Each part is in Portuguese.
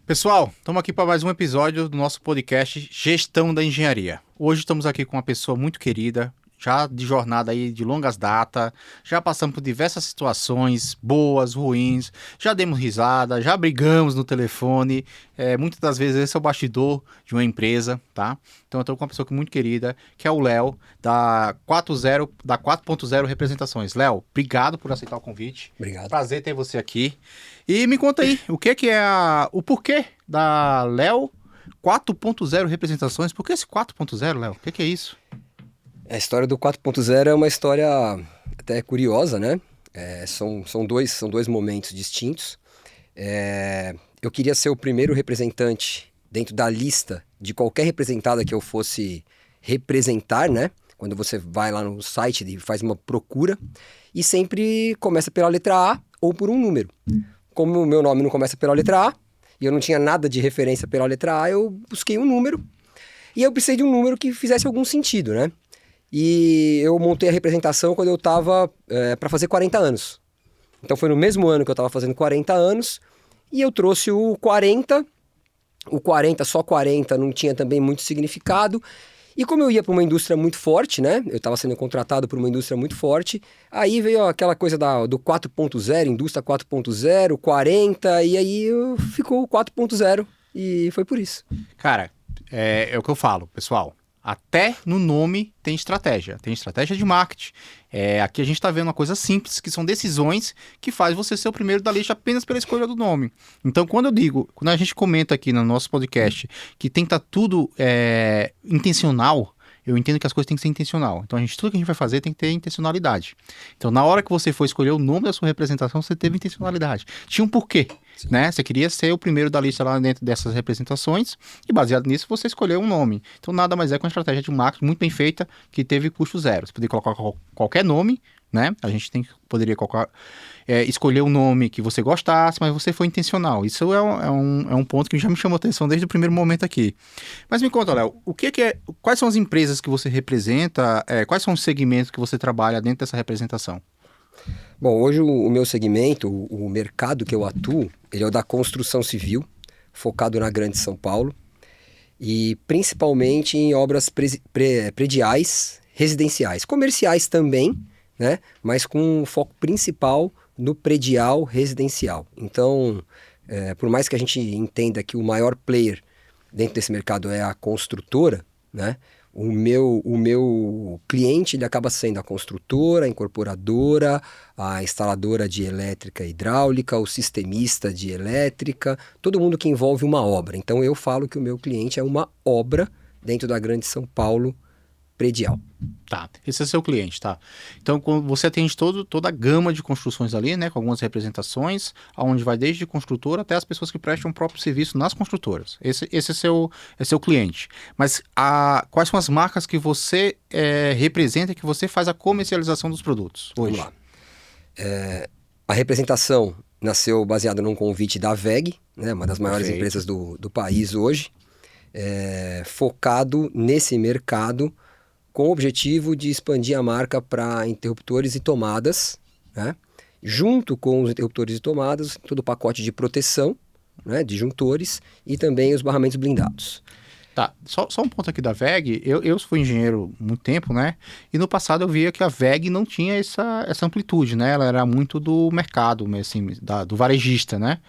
Pessoal, estamos aqui para mais um episódio do nosso podcast Gestão da Engenharia. Hoje estamos aqui com uma pessoa muito querida, já de jornada aí de longas datas, já passamos por diversas situações, boas, ruins, já demos risada, já brigamos no telefone, muitas das vezes esse é o bastidor de uma empresa, tá? Então eu estou com uma pessoa muito querida, que é o Léo, da 4.0 Representações. Léo, obrigado por aceitar o convite. Obrigado. Prazer ter você aqui. E me conta aí, o que é o porquê da Léo 4.0 Representações? Por que esse 4.0, Léo? O que é isso? A história do 4.0 é uma história até curiosa, né? São dois momentos distintos. Eu queria ser o primeiro representante dentro da lista de qualquer representada que eu fosse representar, né? Quando você vai lá no site e faz uma procura, e sempre começa pela letra A ou por um número. Como o meu nome não começa pela letra A, e eu não tinha nada de referência pela letra A, eu busquei um número, e eu precisei de um número que fizesse algum sentido, né? E eu montei a representação quando eu estava para fazer 40 anos. Então foi no mesmo ano que eu estava fazendo 40 anos, e eu trouxe o 40. O 40, só 40, não tinha também muito significado. E como eu ia para uma indústria muito forte, né? Eu estava sendo contratado por uma indústria muito forte. Aí veio aquela coisa do 4.0, indústria 4.0, 40, e aí ficou o 4.0 e foi por isso. Cara, é o que eu falo, pessoal. Até no nome tem estratégia de marketing. Aqui a gente está vendo uma coisa simples, que são decisões que faz você ser o primeiro da lista apenas pela escolha do nome. Então, quando a gente comenta aqui no nosso podcast que tem que estar tudo intencional, eu entendo que as coisas têm que ser intencional. Então, tudo que a gente vai fazer tem que ter intencionalidade. Então, na hora que você for escolher o nome da sua representação, você teve intencionalidade. Tinha um porquê, né? Você queria ser o primeiro da lista lá dentro dessas representações e, baseado nisso, você escolheu um nome. Então, nada mais é que uma estratégia de marketing muito bem feita que teve custo zero. Você poderia colocar qualquer nome, né? A gente poderia escolher um nome que você gostasse, mas você foi intencional. Isso é um ponto que já me chamou a atenção desde o primeiro momento aqui. Mas me conta, Léo, quais são as empresas que você representa, quais são os segmentos que você trabalha dentro dessa representação? Bom, hoje o meu segmento, o mercado que eu atuo, ele é o da construção civil, focado na Grande São Paulo, e principalmente em obras prediais, residenciais, comerciais também, né? Mas com um foco principal no predial residencial. Então, por mais que a gente entenda que o maior player dentro desse mercado é a construtora, né? O meu cliente ele acaba sendo a construtora, a incorporadora, a instaladora de elétrica e hidráulica, o sistemista de elétrica, todo mundo que envolve uma obra. Então eu falo que o meu cliente é uma obra dentro da Grande São Paulo predial. Tá, esse é seu cliente, tá? Então, quando você atende toda a gama de construções ali, né, com algumas representações, onde vai desde construtora até as pessoas que prestam o próprio serviço nas construtoras. Esse é seu cliente. Mas quais são as marcas que você representa e que você faz a comercialização dos produtos hoje? Vamos lá. A representação nasceu baseada num convite da WEG, né, uma das maiores empresas do país hoje, focado nesse mercado, com o objetivo de expandir a marca para interruptores e tomadas, né? Junto com os interruptores e tomadas, todo o pacote de proteção, né? Disjuntores e também os barramentos blindados. Tá, só um ponto aqui da WEG, eu fui engenheiro há muito tempo, né? E no passado eu via que a WEG não tinha essa amplitude, né? Ela era muito do mercado, assim, do varejista, né?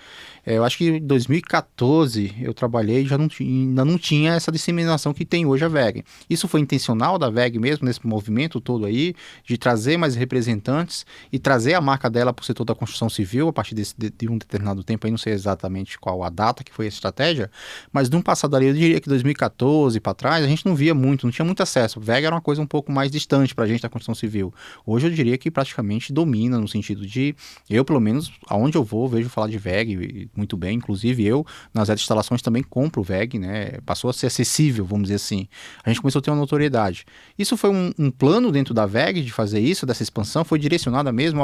Eu acho que em 2014 eu trabalhei e ainda não tinha essa disseminação que tem hoje a WEG. Isso foi intencional da WEG mesmo, nesse movimento todo aí, de trazer mais representantes e trazer a marca dela para o setor da construção civil a partir de um determinado tempo, aí não sei exatamente qual a data que foi a estratégia, mas de um passado ali, eu diria que 2014 para trás, a gente não via muito, não tinha muito acesso. A WEG era uma coisa um pouco mais distante para a gente da construção civil. Hoje eu diria que praticamente domina, no sentido de, eu pelo menos, aonde eu vou, vejo falar de WEG muito bem, inclusive eu, nas instalações também compro WEG, né? Passou a ser acessível, vamos dizer assim. A gente começou a ter uma notoriedade. Isso foi um plano dentro da WEG de fazer isso, dessa expansão? Foi direcionada mesmo,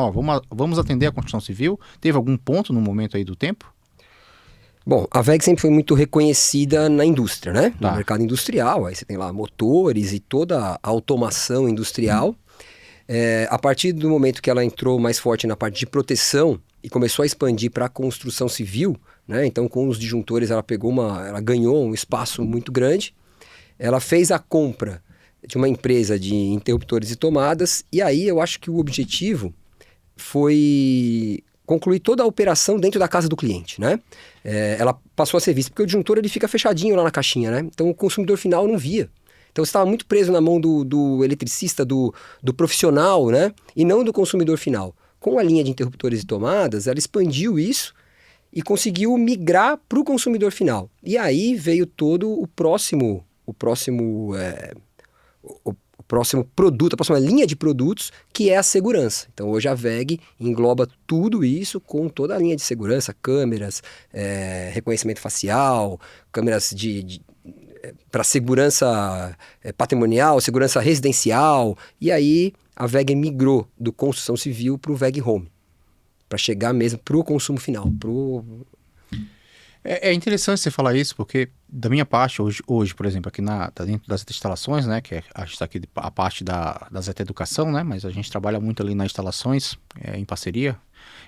vamos atender a construção civil? Teve algum ponto no momento aí do tempo? Bom, a WEG sempre foi muito reconhecida na indústria, né? No mercado industrial, aí você tem lá motores e toda a automação industrial. A partir do momento que ela entrou mais forte na parte de proteção e começou a expandir para a construção civil, né? Então, com os disjuntores, ela ganhou um espaço muito grande. Ela fez a compra de uma empresa de interruptores e tomadas, e aí eu acho que o objetivo foi concluir toda a operação dentro da casa do cliente, né? Ela passou a ser vista, porque o disjuntor ele fica fechadinho lá na caixinha, né? Então o consumidor final não via. Então você estava muito preso na mão do eletricista, do profissional, né? E não do consumidor final. Com a linha de interruptores e tomadas, ela expandiu isso e conseguiu migrar para o consumidor final. E aí veio todo o próximo produto, a próxima linha de produtos, que é a segurança. Então hoje a WEG engloba tudo isso com toda a linha de segurança, câmeras, reconhecimento facial, câmeras para segurança patrimonial, segurança residencial, e aí a WEG migrou do construção civil para o WEG Home, para chegar mesmo para o consumo final, É interessante você falar isso, porque da minha parte, hoje por exemplo, aqui tá dentro das instalações, né, que a gente está aqui a parte da Zeta Educação, né, mas a gente trabalha muito ali nas instalações, em parceria,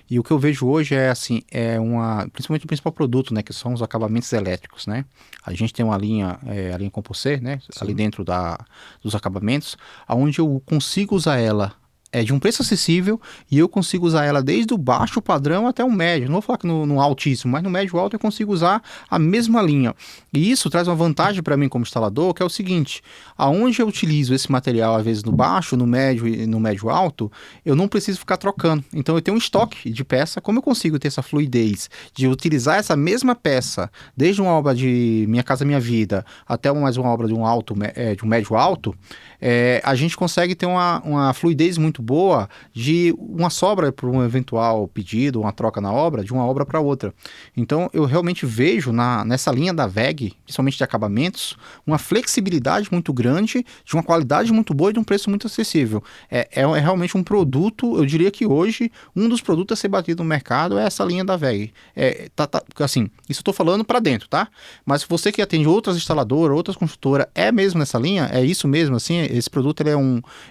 e o que eu vejo hoje é assim, principalmente o principal produto, né, que são os acabamentos elétricos, né. A gente tem uma linha, a linha Composê, né, sim, ali dentro dos acabamentos, onde eu consigo usar ela de um preço acessível, e eu consigo usar ela desde o baixo padrão até o médio. Não vou falar que no altíssimo, mas no médio alto eu consigo usar a mesma linha. E isso traz uma vantagem para mim como instalador, que é o seguinte: aonde eu utilizo esse material, às vezes no baixo, no médio e no médio alto, eu não preciso ficar trocando. Então eu tenho um estoque de peça. Como eu consigo ter essa fluidez de utilizar essa mesma peça, desde uma obra de Minha Casa Minha Vida até mais uma obra de um médio alto, a gente consegue ter uma fluidez muito boa de uma sobra para um eventual pedido, uma troca na obra, de uma obra para outra. Então eu realmente vejo nessa linha da WEG, principalmente de acabamentos, uma flexibilidade muito grande, de uma qualidade muito boa e de um preço muito acessível. É realmente um produto, eu diria que hoje um dos produtos a ser batido no mercado é essa linha da WEG. Assim, isso eu estou falando para dentro, tá? Mas se você que atende outras instaladoras, outras construtoras, é mesmo nessa linha? É isso mesmo, assim? Esse produto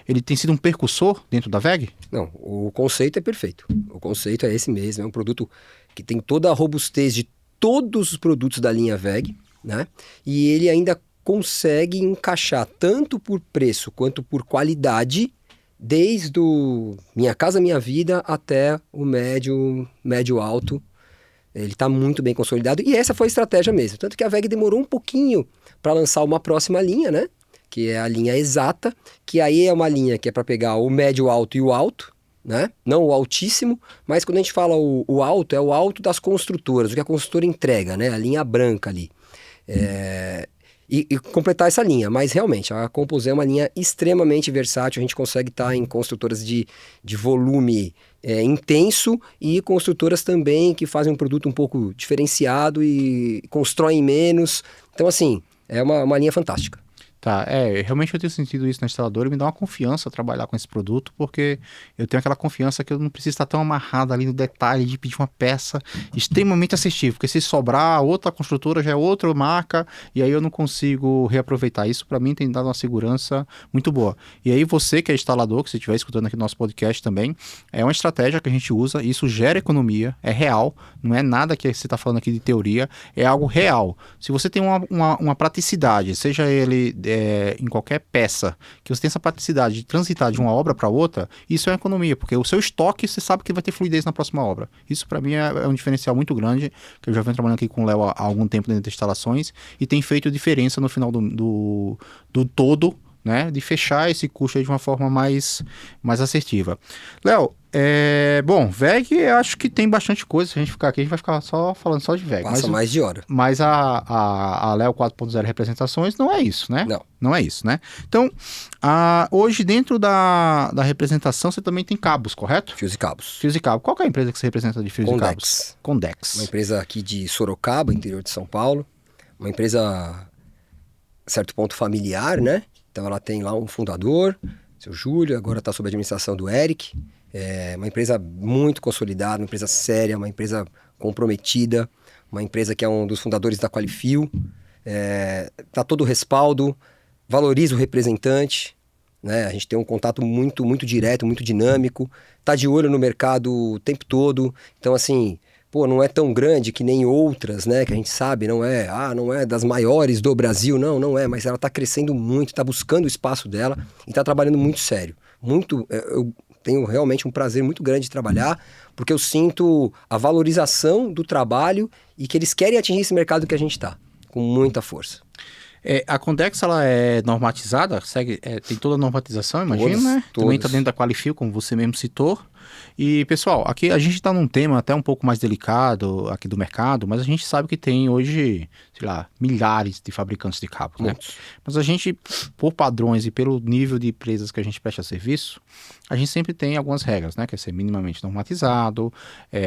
ele tem sido um percussor dentro da WEG? Não, o conceito é perfeito. O conceito é esse mesmo, é um produto que tem toda a robustez de todos os produtos da linha WEG, né? E ele ainda consegue encaixar tanto por preço quanto por qualidade, desde o Minha Casa Minha Vida até o médio alto. Ele está muito bem consolidado, e essa foi a estratégia mesmo. Tanto que a WEG demorou um pouquinho para lançar uma próxima linha, né? Que é a linha Exata, que aí é uma linha que é para pegar o médio alto e o alto, né? Não o altíssimo, mas quando a gente fala o alto, é o alto das construtoras, o que a construtora entrega, né? A linha branca ali. E completar essa linha, mas realmente a Composê é uma linha extremamente versátil. A gente consegue estar em construtoras de volume intenso, e construtoras também que fazem um produto um pouco diferenciado e constroem menos. Então assim, é uma linha fantástica. Tá, realmente eu tenho sentido isso na instaladora, e me dá uma confiança trabalhar com esse produto, porque eu tenho aquela confiança que eu não preciso estar tão amarrado ali no detalhe de pedir uma peça extremamente acessível, porque se sobrar, outra construtora já é outra marca, e aí eu não consigo reaproveitar. Isso para mim tem dado uma segurança muito boa. E aí você que é instalador, que você estiver escutando aqui no nosso podcast também, é uma estratégia que a gente usa, isso gera economia, é real, não é nada que você está falando aqui de teoria, é algo real. Se você tem uma praticidade, seja ele em qualquer peça, que você tem essa praticidade de transitar de uma obra para outra, isso é uma economia, porque o seu estoque, você sabe que vai ter fluidez na próxima obra. Isso para mim é um diferencial muito grande, que eu já venho trabalhando aqui com o Léo há algum tempo dentro das instalações, e tem feito diferença no final do todo, né, de fechar esse custo aí de uma forma mais assertiva. Léo, bom, WEG eu acho que tem bastante coisa. Se a gente ficar aqui, a gente vai ficar falando só de WEG. Passa mais de hora. Mas a Léo 4.0 representações não é isso, né? Não é isso, né? Então, hoje dentro da representação você também tem cabos, correto? Fios e cabos. Fios e cabos. Qual que é a empresa que você representa de fios e cabos? Condex. Uma empresa aqui de Sorocaba, interior de São Paulo. Uma empresa, a certo ponto, familiar, né? Então ela tem lá um fundador, seu Júlio, agora está sob a administração do Eric. É uma empresa muito consolidada, uma empresa séria, uma empresa comprometida, uma empresa que é um dos fundadores da Qualifil. Tá todo o respaldo, valoriza o representante, né? A gente tem um contato muito, muito direto, muito dinâmico, tá de olho no mercado o tempo todo. Então, assim, pô, não é tão grande que nem outras, né? Que a gente sabe, não é das maiores do Brasil, não é, mas ela está crescendo muito, está buscando o espaço dela e está trabalhando muito sério. Eu tenho realmente um prazer muito grande de trabalhar, porque eu sinto a valorização do trabalho e que eles querem atingir esse mercado que a gente está, com muita força. A Condex, ela é normatizada, tem toda a normatização, imagino, né? Também está dentro da Qualifil, como você mesmo citou. E, pessoal, aqui a gente está num tema até um pouco mais delicado aqui do mercado, mas a gente sabe que tem hoje, sei lá, milhares de fabricantes de cabos, né? Mas a gente, por padrões e pelo nível de empresas que a gente presta serviço, a gente sempre tem algumas regras, né? Que é ser minimamente normatizado,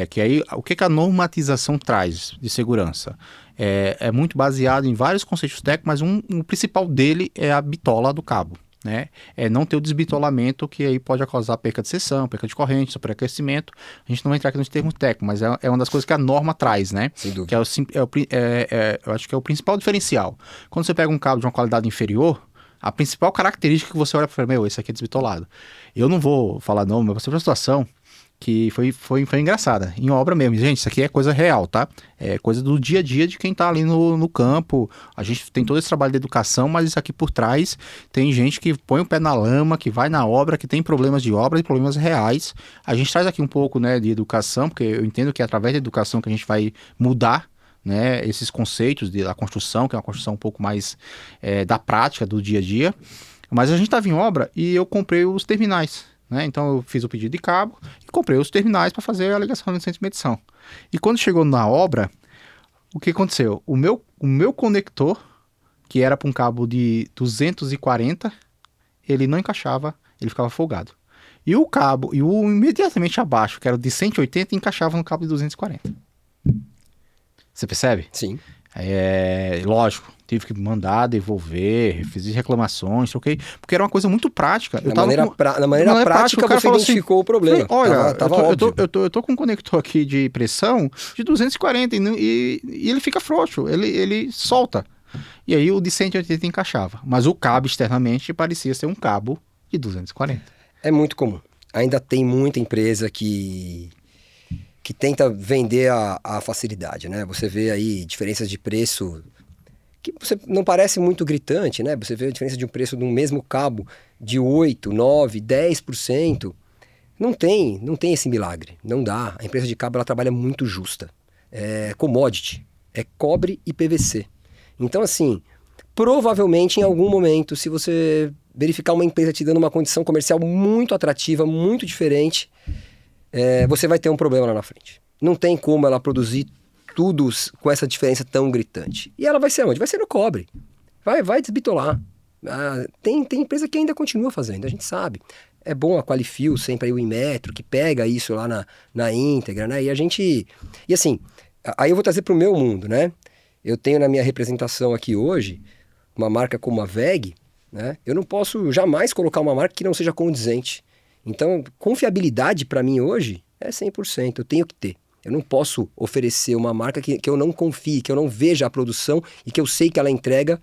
que aí, o que a normatização traz de segurança? É muito baseado em vários conceitos técnicos, mas o principal dele é a bitola do cabo, né? É não ter o desbitolamento, que aí pode causar perca de seção, perca de corrente, superaquecimento. A gente não vai entrar aqui nos termos técnicos, mas é uma das coisas que a norma traz, né? Sem dúvida. Que eu acho que é o principal diferencial. Quando você pega um cabo de uma qualidade inferior, a principal característica que você olha para esse aqui é desbitolado. Eu não vou falar não, mas você para a situação que foi engraçada, em obra mesmo. Gente, isso aqui é coisa real, tá? É coisa do dia a dia de quem tá ali no campo. A gente tem todo esse trabalho de educação, mas isso aqui por trás tem gente que põe o pé na lama, que vai na obra, que tem problemas de obra e problemas reais. A gente traz aqui um pouco, né, de educação, porque eu entendo que é através da educação que a gente vai mudar, né, esses conceitos da construção, que é uma construção um pouco mais da prática do dia a dia. Mas a gente estava em obra e eu comprei os terminais, né? Então eu fiz o pedido de cabo e comprei os terminais para fazer a ligação da licença de medição. E quando chegou na obra, o que aconteceu? O meu conector, que era para um cabo de 240, ele não encaixava, ele ficava folgado. E o cabo, e o imediatamente abaixo, que era o de 180, encaixava no cabo de 240. Você percebe? Sim. Lógico, tive que mandar, devolver, fiz reclamações, ok? Porque era uma coisa muito prática. Na maneira prática, você identificou assim, o problema. Olha, eu tô com um conector aqui de pressão de 240 e ele fica frouxo, ele solta. E aí o de 180 encaixava. Mas o cabo externamente parecia ser um cabo de 240. É muito comum. Ainda tem muita empresa que tenta vender a facilidade, né? Você vê aí diferenças de preço que você não parece muito gritante, né? Você vê a diferença de um preço de um mesmo cabo de 8, 9, 10%. Não tem esse milagre, não dá. A empresa de cabo, ela trabalha muito justa. É commodity, é cobre e PVC. Então, assim, provavelmente em algum momento, se você verificar uma empresa te dando uma condição comercial muito atrativa, muito diferente, você vai ter um problema lá na frente. Não tem como ela produzir tudo com essa diferença tão gritante. E ela vai ser onde? Vai ser no cobre. Vai desbitolar. Tem empresa que ainda continua fazendo, a gente sabe. É bom a Qualifil, sempre aí o Inmetro, que pega isso lá na íntegra, né? E assim, aí eu vou trazer para o meu mundo, né? Eu tenho na minha representação aqui hoje uma marca como a WEG, né? Eu não posso jamais colocar uma marca que não seja condizente. Então, confiabilidade para mim hoje é 100%, eu tenho que ter. Eu não posso oferecer uma marca que eu não confie, que eu não veja a produção e que eu sei que ela entrega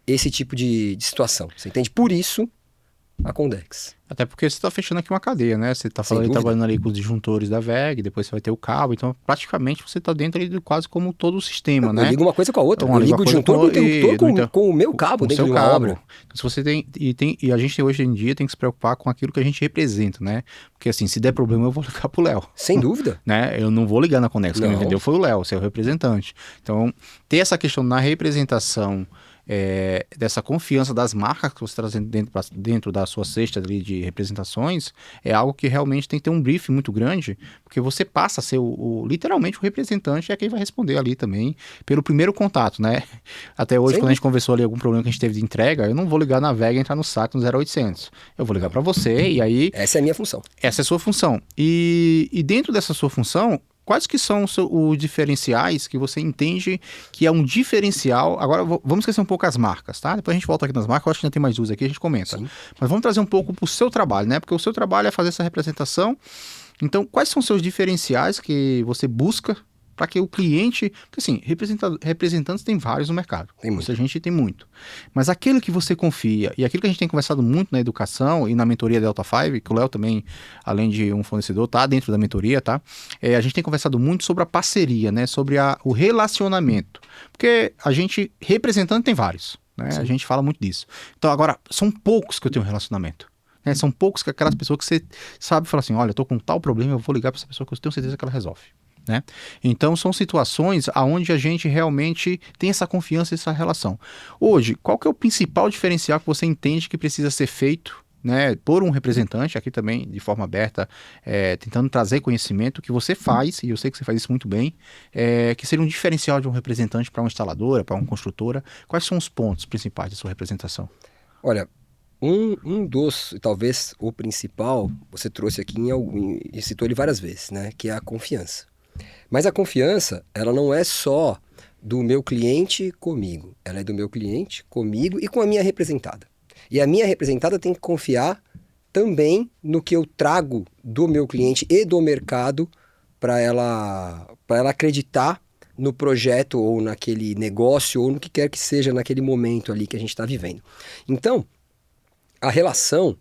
esse tipo de situação. Você entende? Por isso, a Condex. Até porque você está fechando aqui uma cadeia, né? Você está trabalhando ali com os disjuntores da WEG, depois você vai ter o cabo, então praticamente você está dentro ali de quase como todo o sistema, né? Eu ligo uma coisa com a outra, eu ligo o disjuntor com o interruptor com o meu cabo dentro de uma obra. Então, se você e a gente hoje em dia tem que se preocupar com aquilo que a gente representa, né? Porque assim, se der problema eu vou ligar pro Léo. Sem dúvida. Né? Eu não vou ligar na Condex, quem me vendeu foi o Léo, seu representante. Então, ter essa questão na representação, dessa confiança das marcas que você está trazendo dentro da sua cesta ali de representações, é algo que realmente tem que ter um briefing muito grande, porque você passa a ser literalmente o representante, é quem vai responder ali também pelo primeiro contato, né? Até hoje, quando a gente conversou ali algum problema que a gente teve de entrega, eu não vou ligar na WEG e entrar no saco no 0800. Eu vou ligar para você e aí... Essa é a minha função. Essa é a sua função. E dentro dessa sua função, quais que são os diferenciais que você entende que é um diferencial? Agora, vamos esquecer um pouco as marcas, tá? Depois a gente volta aqui nas marcas, eu acho que ainda tem mais duas aqui, a gente comenta. Sim. Mas vamos trazer um pouco para o seu trabalho, né? Porque o seu trabalho é fazer essa representação. Então, quais são os seus diferenciais que você busca para que o cliente... Porque assim, representantes tem vários no mercado. Tem muito. A gente tem muito. Mas aquele que você confia, e aquilo que a gente tem conversado muito na educação e na mentoria Delta 5, que o Léo também, além de um fornecedor, está dentro da mentoria, tá? A gente tem conversado muito sobre a parceria, né? Sobre o relacionamento. Porque a gente, representante tem vários, né? A gente fala muito disso. Então agora, são poucos que eu tenho um relacionamento. Né? São poucos que aquelas pessoas que você sabe falar assim, olha, eu tô com tal problema, eu vou ligar para essa pessoa que eu tenho certeza que ela resolve. Né? Então são situações onde a gente realmente tem essa confiança e essa relação. Hoje, qual que é o principal diferencial que você entende que precisa ser feito, né, por um representante, aqui também de forma aberta, tentando trazer conhecimento que você faz, e eu sei que você faz isso muito bem, que seria um diferencial de um representante para uma instaladora, para uma construtora? Quais são os pontos principais da sua representação? Olha, um dos, talvez o principal, você trouxe aqui e citou ele várias vezes, né, que é a confiança. Mas a confiança, ela não é só do meu cliente comigo, ela é do meu cliente comigo e com a minha representada. E a minha representada tem que confiar também no que eu trago do meu cliente e do mercado para ela acreditar no projeto ou naquele negócio ou no que quer que seja naquele momento ali que a gente está vivendo. Então, a relação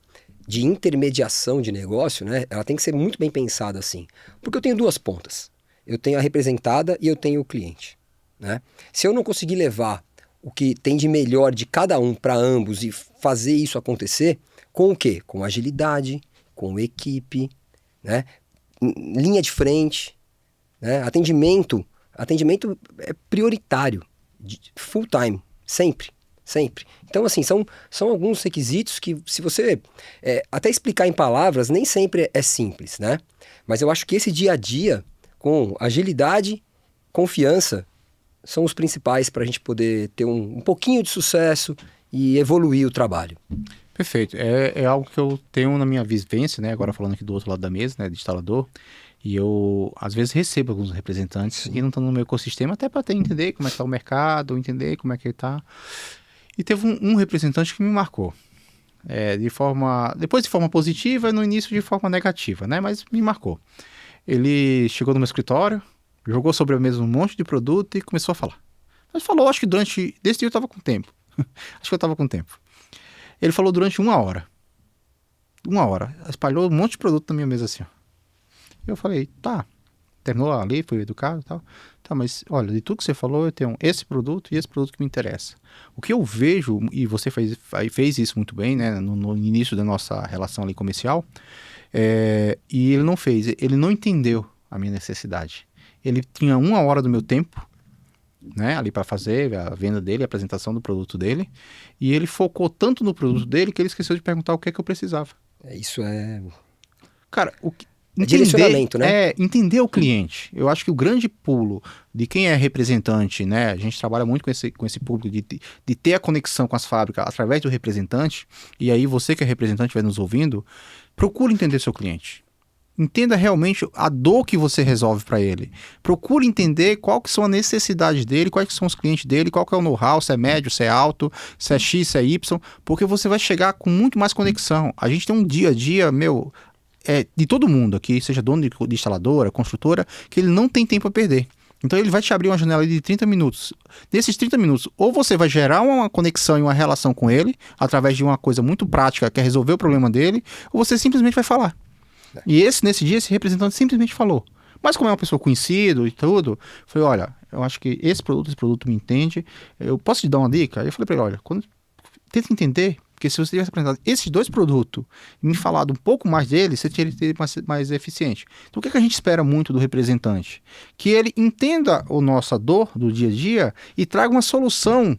de intermediação de negócio, né, ela tem que ser muito bem pensada assim. Porque eu tenho duas pontas. Eu tenho a representada e eu tenho o cliente. Né? Se eu não conseguir levar o que tem de melhor de cada um para ambos e fazer isso acontecer, com o quê? Com agilidade, com equipe, né? Linha de frente, né? Atendimento é prioritário, full time, sempre. Então, assim, são alguns requisitos que, se você até explicar em palavras, nem sempre é simples, né? Mas eu acho que esse dia a dia, com agilidade, confiança, são os principais para a gente poder ter um pouquinho de sucesso e evoluir o trabalho. Perfeito. É algo que eu tenho na minha vivência, né? Agora falando aqui do outro lado da mesa, né? De instalador. E eu, às vezes, recebo alguns representantes que não estão no meu ecossistema, até para entender como é que está o mercado, entender como é que ele está. E teve um representante que me marcou. Depois de forma positiva, no início de forma negativa, né? Mas me marcou. Ele chegou no meu escritório, jogou sobre a mesa um monte de produto e começou a falar. Mas falou, acho que desse dia eu estava com tempo. Acho que eu estava com tempo. Ele falou durante 1 hora. 1 hora. Espalhou um monte de produto na minha mesa assim, ó. Eu falei, tá. Terminou ali, foi educado e tal. Tá, mas olha, de tudo que você falou, eu tenho esse produto e esse produto que me interessa. O que eu vejo, e você fez isso muito bem, né, no início da nossa relação ali comercial, e ele não entendeu a minha necessidade. Ele tinha 1 hora do meu tempo, né, ali para fazer a venda dele, a apresentação do produto dele, e ele focou tanto no produto dele que ele esqueceu de perguntar o que é que eu precisava. Isso é... Cara, direcionamento, né? Entender o cliente. Eu acho que o grande pulo de quem é representante, né? A gente trabalha muito com esse público de ter a conexão com as fábricas através do representante, e aí você que é representante vai nos ouvindo, procure entender seu cliente. Entenda realmente a dor que você resolve para ele. Procure entender qual que são as necessidades dele, quais que são os clientes dele, qual que é o know-how, se é médio, se é alto, se é X, se é Y, porque você vai chegar com muito mais conexão. A gente tem um dia a dia, de todo mundo aqui, seja dono de instaladora, construtora, que ele não tem tempo a perder. Então ele vai te abrir uma janela de 30 minutos. Nesses 30 minutos, ou você vai gerar uma conexão e uma relação com ele, através de uma coisa muito prática, que é resolver o problema dele, ou você simplesmente vai falar. E nesse dia, esse representante simplesmente falou. Mas como é uma pessoa conhecida e tudo, eu falei, olha, eu acho que esse produto me entende, eu posso te dar uma dica? Aí eu falei para ele, olha, tenta entender, porque se você tivesse apresentado esses 2 produtos e me falado um pouco mais deles, você teria mais eficiente. Então o que a gente espera muito do representante? Que ele entenda a nossa dor do dia a dia e traga uma solução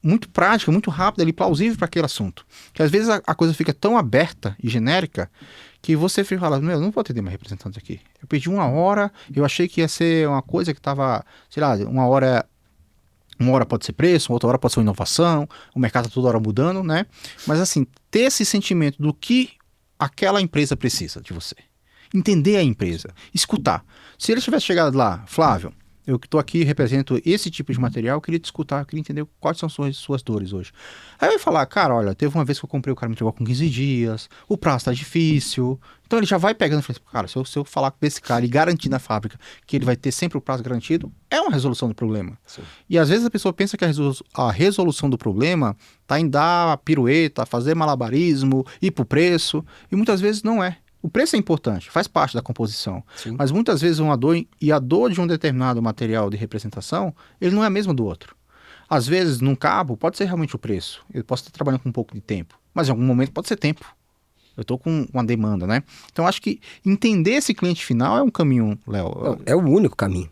muito prática, muito rápida e plausível para aquele assunto. Que às vezes a coisa fica tão aberta e genérica que você fica falando, não vou atender meu representante aqui. Eu pedi 1 hora, eu achei que ia ser uma coisa que estava, sei lá, 1 hora pode ser preço, outra hora pode ser uma inovação, o mercado está toda hora mudando, né? Mas assim, ter esse sentimento do que aquela empresa precisa de você. Entender a empresa, escutar. Se ele tivesse chegado lá, Flávio, eu que estou aqui, represento esse tipo de material, eu queria te escutar, eu queria entender quais são suas dores hoje. Aí eu ia falar, cara, olha, teve uma vez que eu comprei, o cara me entregou com 15 dias, o prazo tá difícil. Então ele já vai pegando e fala assim, cara, se eu falar com esse cara e garantir na fábrica que ele vai ter sempre o prazo garantido, é uma resolução do problema. Sim. E às vezes a pessoa pensa que a resolução do problema tá em dar pirueta, fazer malabarismo, ir pro preço, e muitas vezes não é. O preço é importante, faz parte da composição. Sim. Mas muitas vezes uma dor, e a dor de um determinado material de representação, ele não é a mesma do outro. Às vezes, num cabo, pode ser realmente o preço. Eu posso estar trabalhando com um pouco de tempo, mas em algum momento pode ser tempo. Eu estou com uma demanda, né? Então, acho que entender esse cliente final é um caminho, Léo. Não, é o único caminho.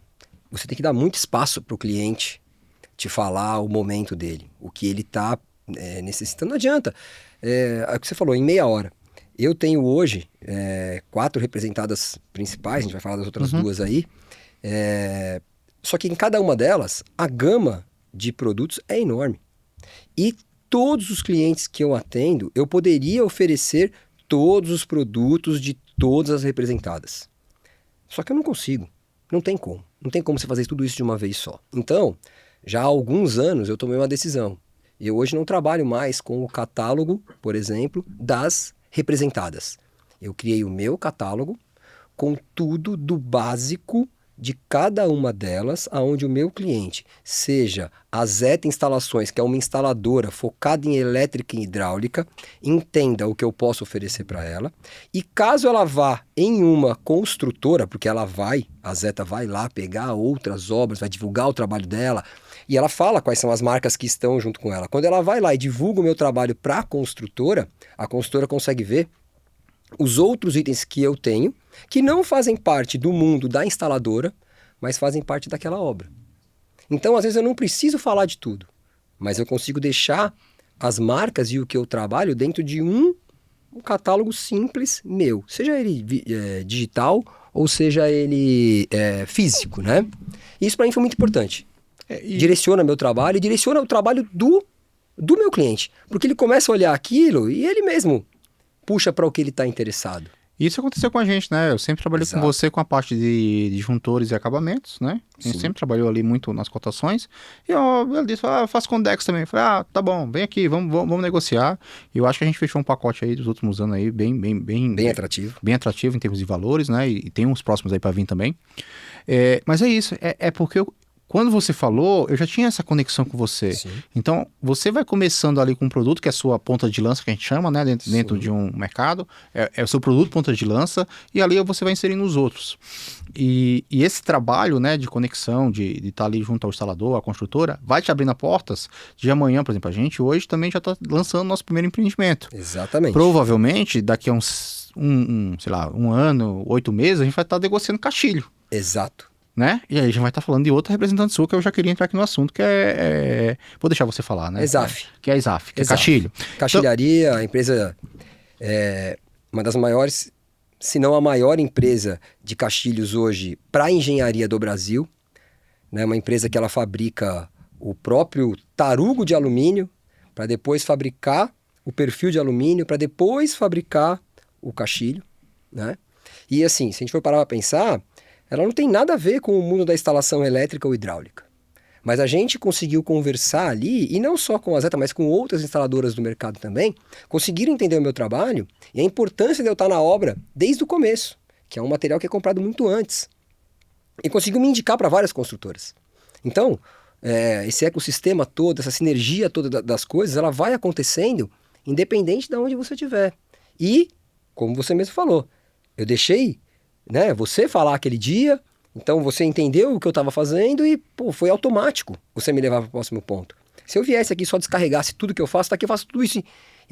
Você tem que dar muito espaço para o cliente te falar o momento dele, o que ele está necessitando. Não adianta. É o que você falou, em meia hora. Eu tenho hoje 4 representadas principais, a gente vai falar das outras 2 aí. Só que em cada uma delas, a gama de produtos é enorme. E todos os clientes que eu atendo, eu poderia oferecer todos os produtos de todas as representadas. Só que eu não consigo. Não tem como. Não tem como você fazer tudo isso de uma vez só. Então, já há alguns anos eu tomei uma decisão. Eu hoje não trabalho mais com o catálogo, por exemplo, das representadas. Eu criei o meu catálogo com tudo do básico de cada uma delas, aonde o meu cliente, seja a Zeta Instalações, que é uma instaladora focada em elétrica e hidráulica, entenda o que eu posso oferecer para ela. E caso ela vá em uma construtora, porque a Zeta vai lá pegar outras obras, vai divulgar o trabalho dela, e ela fala quais são as marcas que estão junto com ela. Quando ela vai lá e divulga o meu trabalho para a construtora consegue ver os outros itens que eu tenho, que não fazem parte do mundo da instaladora, mas fazem parte daquela obra. Então, às vezes, eu não preciso falar de tudo, mas eu consigo deixar as marcas e o que eu trabalho dentro de um catálogo simples meu, seja ele digital ou seja ele físico, né? Isso para mim foi muito importante. Direciona meu trabalho e direciona o trabalho do meu cliente, porque ele começa a olhar aquilo e ele mesmo puxa para o que ele está interessado. Isso aconteceu com a gente, né? Eu sempre trabalhei com você com a parte de disjuntores e acabamentos, né? A gente sempre trabalhou ali muito nas cotações. E ele disse, eu faço com Dex também. Eu falei, tá bom, vem aqui, vamos negociar. E eu acho que a gente fechou um pacote aí dos últimos anos aí bem atrativo. Bem atrativo em termos de valores, né? E tem uns próximos aí para vir também. Mas é isso, porque quando você falou, eu já tinha essa conexão com você. Sim. Então, você vai começando ali com um produto que é a sua ponta de lança, que a gente chama, né? Dentro de um mercado. É o seu produto ponta de lança. E ali você vai inserindo os outros. E esse trabalho, né, de conexão, de estar ali junto ao instalador, à construtora, vai te abrindo portas de amanhã, por exemplo. A gente hoje também já está lançando nosso primeiro empreendimento. Exatamente. Provavelmente, daqui a sei lá, um ano, 8 meses, a gente vai estar negociando caixilho. Exato. Né? E aí a gente vai estar falando de outra representante sua que eu já queria entrar aqui no assunto, que vou deixar você falar, né? ESAF. Que é a ESAF, que é caixilho. Caixilharia, então, a empresa uma das maiores, se não a maior empresa de caixilhos hoje para engenharia do Brasil, né? Uma empresa que ela fabrica o próprio tarugo de alumínio para depois fabricar o perfil de alumínio, para depois fabricar o caixilho, né? E assim, se a gente for parar para pensar, ela não tem nada a ver com o mundo da instalação elétrica ou hidráulica. Mas a gente conseguiu conversar ali, e não só com a Zeta, mas com outras instaladoras do mercado também, conseguiram entender o meu trabalho e a importância de eu estar na obra desde o começo, que é um material que é comprado muito antes. E conseguiu me indicar para várias construtoras. Então, esse ecossistema todo, essa sinergia toda das coisas, ela vai acontecendo independente de onde você estiver. E, como você mesmo falou, eu deixei você falar aquele dia, então você entendeu o que eu estava fazendo e foi automático você me levar para o próximo ponto. Se eu viesse aqui e só descarregasse tudo que eu faço, eu faço tudo isso e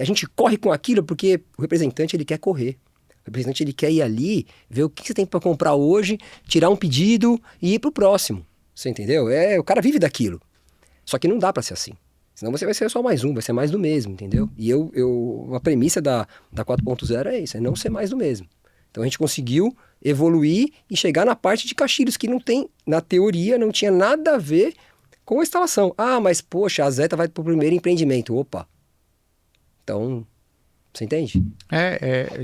a gente corre com aquilo porque o representante ele quer correr. O representante ele quer ir ali, ver o que você tem para comprar hoje, tirar um pedido e ir para o próximo. Você entendeu? O cara vive daquilo. Só que não dá para ser assim. Senão você vai ser só mais um, vai ser mais do mesmo, entendeu? E a premissa da 4.0 é isso, é não ser mais do mesmo. Então a gente conseguiu evoluir e chegar na parte de caixilhos, que não tem, na teoria, não tinha nada a ver com a instalação. Ah, mas poxa, a Zeta vai para o primeiro empreendimento. Opa! Então, Você entende?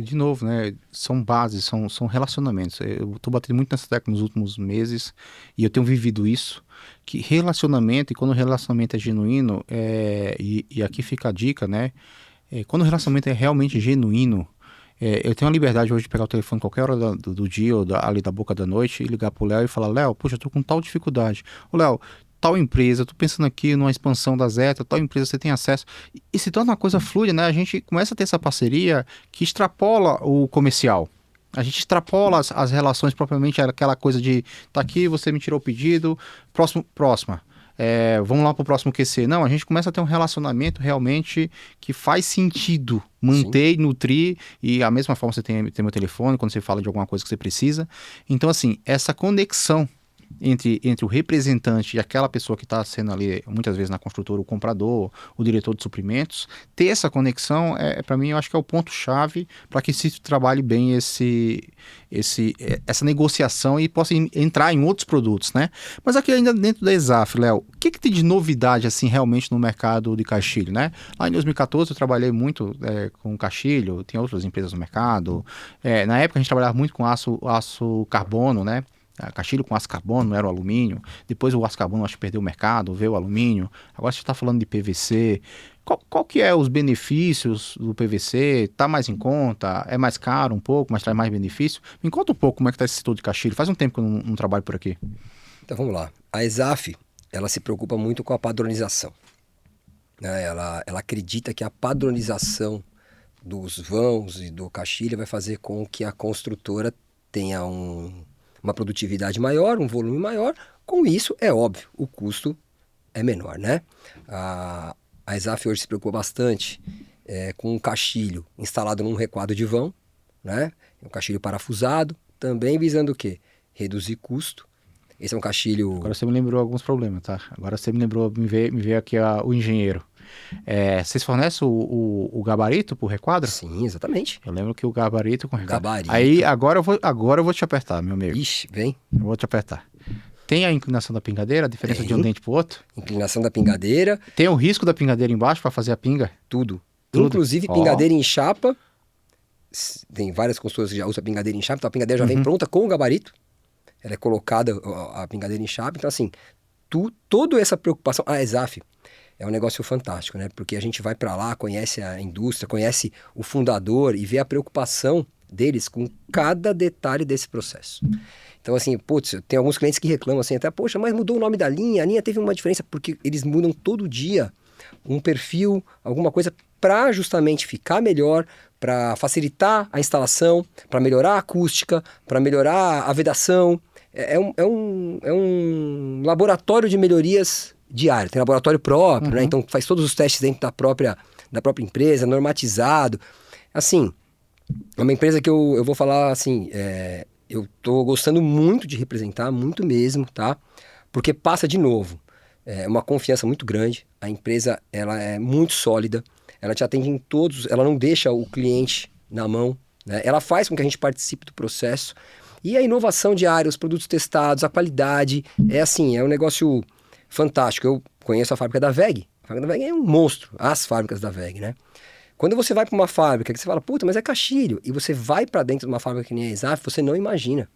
De novo, né? São bases, são relacionamentos. Eu tô batendo muito nessa tecla nos últimos meses e eu tenho vivido isso, que relacionamento, e quando o relacionamento é genuíno, e aqui fica a dica, né? Quando o relacionamento é realmente genuíno, eu tenho a liberdade hoje de pegar o telefone qualquer hora do dia ou ali da boca da noite e ligar pro Léo e falar: Léo, poxa, eu tô com tal dificuldade. Ô, Léo, tal empresa, eu tô pensando aqui numa expansão da Zeta, tal empresa você tem acesso. E se torna uma coisa fluida, né? A gente começa a ter essa parceria que extrapola o comercial. A gente extrapola as relações propriamente, aquela coisa de tá aqui, você me tirou o pedido, próxima. Vamos lá pro próximo QC. Não, a gente começa a ter um relacionamento realmente que faz sentido Sim. manter e nutrir, e a mesma forma você tem meu telefone quando você fala de alguma coisa que você precisa. Então, assim, essa conexão entre o representante e aquela pessoa que está sendo ali, muitas vezes na construtora, o comprador, o diretor de suprimentos, ter essa conexão, para mim, eu acho que é o ponto-chave para que se trabalhe bem essa negociação e possa entrar em outros produtos, né? Mas aqui ainda dentro da Exaf, Léo, o que tem de novidade, assim, realmente no mercado de caixilho, né? Lá em 2014 eu trabalhei muito com caixilho, tem outras empresas no mercado. Na época a gente trabalhava muito com aço carbono, né? Caixilho com aço carbono, não era o alumínio. Depois o aço carbono acho que perdeu o mercado, veio o alumínio. Agora você está falando de PVC. Qual que é os benefícios do PVC? Está mais em conta? É mais caro um pouco, mas traz mais benefício? Me conta um pouco como é que está esse setor de caixilho. Faz um tempo que eu não trabalho por aqui. Então vamos lá. A Exaf, ela se preocupa muito com a padronização, né? Ela acredita que a padronização dos vãos e do caixilho vai fazer com que a construtora tenha uma produtividade maior, um volume maior. Com isso, é óbvio, o custo é menor, né? A Exaf hoje se preocupa bastante com um caixilho instalado num recuado de vão, né? Um caixilho parafusado, também visando o quê? Reduzir custo. Esse é um caixilho... Agora você me lembrou alguns problemas, tá? Agora você me lembrou, me veio aqui o engenheiro. Vocês fornecem o gabarito pro requadro? Sim, exatamente. Eu lembro que o gabarito com requadro. Gabarito. Aí agora eu vou te apertar, meu amigo. Ixi, vem. Eu vou te apertar. Tem a inclinação da pingadeira, a diferença de um dente pro outro? Inclinação da pingadeira. Tem o risco da pingadeira embaixo para fazer a pinga? Tudo. Tudo. Inclusive pingadeira em chapa. Tem várias construtoras que já usam pingadeira em chapa, então a pingadeira já vem pronta com o gabarito. Ela é colocada, a pingadeira em chapa. Então, assim, toda essa preocupação... A Exaf é um negócio fantástico, né? Porque a gente vai para lá, conhece a indústria, conhece o fundador e vê a preocupação deles com cada detalhe desse processo. Então, assim, putz, tem alguns clientes que reclamam assim, até, poxa, mas mudou o nome da linha, a linha teve uma diferença, porque eles mudam todo dia um perfil, alguma coisa, para justamente ficar melhor, para facilitar a instalação, para melhorar a acústica, para melhorar a vedação. É um laboratório de melhorias diário, tem laboratório próprio, né? Então faz todos os testes dentro da própria empresa, normatizado. Assim, é uma empresa que eu vou falar assim, eu tô gostando muito de representar, muito mesmo, tá? Porque passa de novo, uma confiança muito grande, a empresa ela é muito sólida, ela te atende em todos, ela não deixa o cliente na mão, né? Ela faz com que a gente participe do processo, e a inovação diária, os produtos testados, a qualidade, é um negócio fantástico. Eu conheço a fábrica da WEG. A fábrica da WEG é um monstro, as fábricas da WEG, né? Quando você vai para uma fábrica que você fala, puta, mas é caixilho, e você vai para dentro de uma fábrica que nem a Exaf, você não imagina.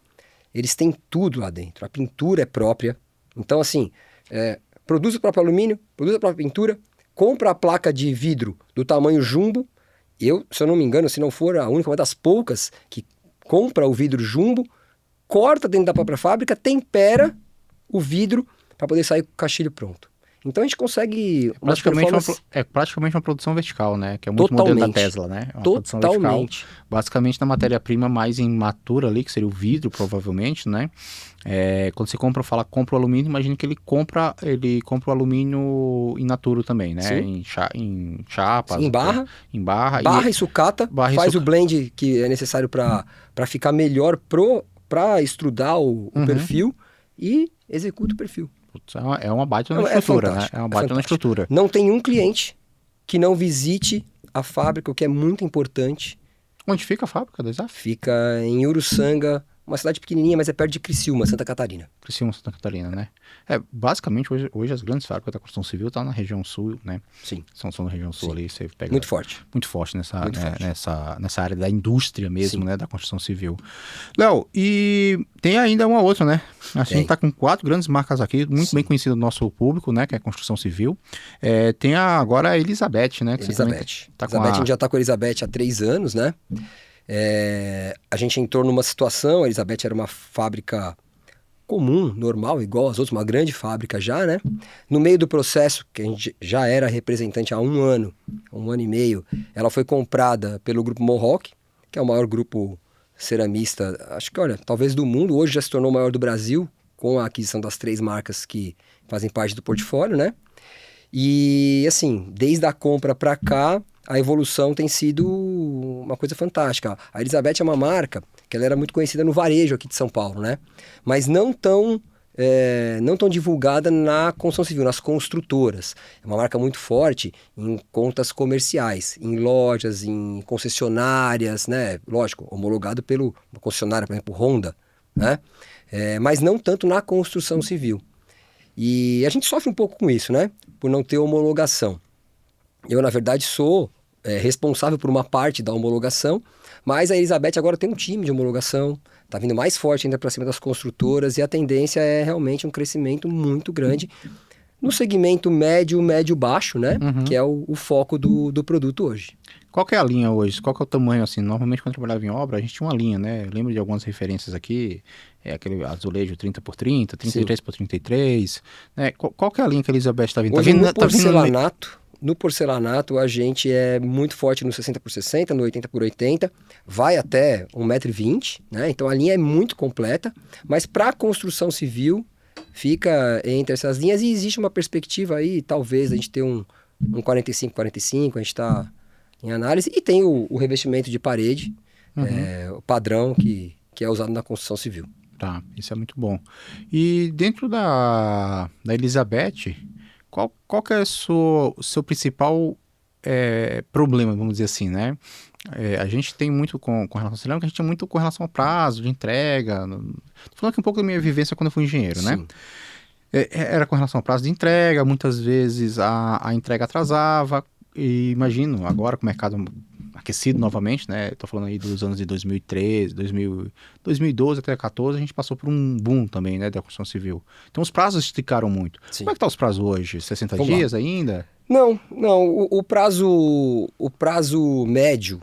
Eles têm tudo lá dentro. A pintura é própria. Então, assim, produz o próprio alumínio, produz a própria pintura, compra a placa de vidro do tamanho jumbo. Se eu não me engano, se não for a única, uma das poucas que compra o vidro jumbo, corta dentro da própria fábrica, tempera o vidro para poder sair com o caixilho pronto. Então a gente consegue praticamente uma produção vertical, né? Que é muito modelo da Tesla, né? É uma produção vertical, basicamente na matéria-prima mais imatura ali, que seria o vidro, provavelmente, né? Quando você compra o alumínio, imagina que ele compra o alumínio in natura também, né? Em chapas. Em barra. Em barra. Barra e sucata. Faz o blend que é necessário para ficar melhor para estudar o perfil e executa o perfil. É uma baita na estrutura, né? É uma baita na estrutura. Não tem um cliente que não visite a fábrica, o que é muito importante. Onde fica a fábrica da Exaf? Fica em Uruçanga, uma cidade pequenininha, mas é perto de Criciúma, Santa Catarina. Criciúma, Santa Catarina, né? Basicamente, hoje as grandes fábricas da construção civil estão na região sul, né? Sim. São na região sul. Sim. Ali, você pega... Muito forte. Muito forte nessa área da indústria mesmo, né? Da construção civil. Léo, e tem ainda uma outra, né? A gente está com 4 grandes marcas aqui, muito bem conhecidas do nosso público, né? Que é a construção civil. Tem agora a Elizabeth, né? Que Elizabeth. A gente já está com a Elizabeth há 3 anos, né? A gente entrou numa situação, a Elizabeth era uma fábrica comum, normal, igual às outras, uma grande fábrica já, né? No meio do processo, que a gente já era representante há 1 ano, 1 ano e meio, ela foi comprada pelo grupo Mohawk, que é o maior grupo ceramista, acho que, olha, talvez do mundo, hoje já se tornou o maior do Brasil, com a aquisição das 3 marcas que fazem parte do portfólio, né? E, assim, desde a compra para cá, a evolução tem sido uma coisa fantástica. A Elizabeth é uma marca que ela era muito conhecida no varejo aqui de São Paulo, né? Mas não tão divulgada na construção civil, nas construtoras. É uma marca muito forte em contas comerciais, em lojas, em concessionárias, né? Lógico, homologado pela concessionária, por exemplo, Honda, né? Mas não tanto na construção civil. E a gente sofre um pouco com isso, né? Por não ter homologação. Eu, na verdade, sou responsável por uma parte da homologação, mas a Elizabeth agora tem um time de homologação, está vindo mais forte ainda para cima das construtoras e a tendência é realmente um crescimento muito grande no segmento médio-baixo, né? Uhum. Que é o foco do produto hoje. Qual que é a linha hoje? Qual que é o tamanho, assim? Normalmente, quando eu trabalhava em obra, a gente tinha uma linha, né? Eu lembro de algumas referências aqui, aquele azulejo 30x30, 33x33, né? Qual que é a linha que a Elizabeth está vindo? Hoje, no porcelanato, a gente é muito forte no 60x60, no 80x80, vai até 1,20 m, né? Então, a linha é muito completa, mas para a construção civil, fica entre essas linhas e existe uma perspectiva aí, talvez, a gente ter um 45x45, a gente está em análise, e tem o revestimento de parede, o padrão que é usado na construção civil. Tá, isso é muito bom. E dentro da Elizabeth, qual que é o seu principal problema, vamos dizer assim, né? A gente tem muito com relação ao que a gente tinha muito com relação ao prazo de entrega. Tô falando aqui um pouco da minha vivência quando eu fui engenheiro, né? Era com relação ao prazo de entrega, muitas vezes a entrega atrasava, e imagino agora com o mercado aquecido novamente, né? Tô falando aí dos anos de 2013, 2012 até 2014, a gente passou por um boom também, né, da construção civil. Então os prazos esticaram muito. Sim. Como é que tá os prazos hoje? 60 dias ainda? Não. O prazo médio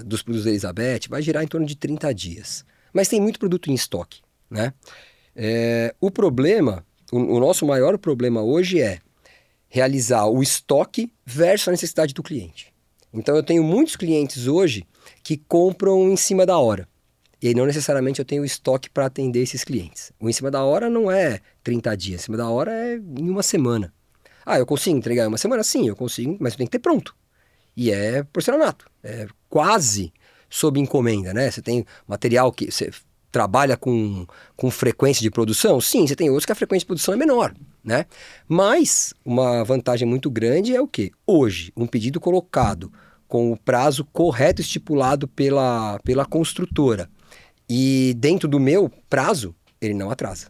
dos produtos da Elizabeth vai girar em torno de 30 dias. Mas tem muito produto em estoque, né? O problema, o nosso maior problema hoje é realizar o estoque versus a necessidade do cliente. Então eu tenho muitos clientes hoje que compram em cima da hora. E aí não necessariamente eu tenho estoque para atender esses clientes. O em cima da hora não é 30 dias, em cima da hora é em 1 semana. Eu consigo entregar em 1 semana? Sim, eu consigo, mas eu tenho que ter pronto. E é porcelanato, é quase sob encomenda, né? Você tem material que você trabalha com frequência de produção? Sim, você tem outros que a frequência de produção é menor, né? Mas uma vantagem muito grande é o quê? Hoje, um pedido colocado com o prazo correto estipulado pela construtora e dentro do meu prazo, ele não atrasa.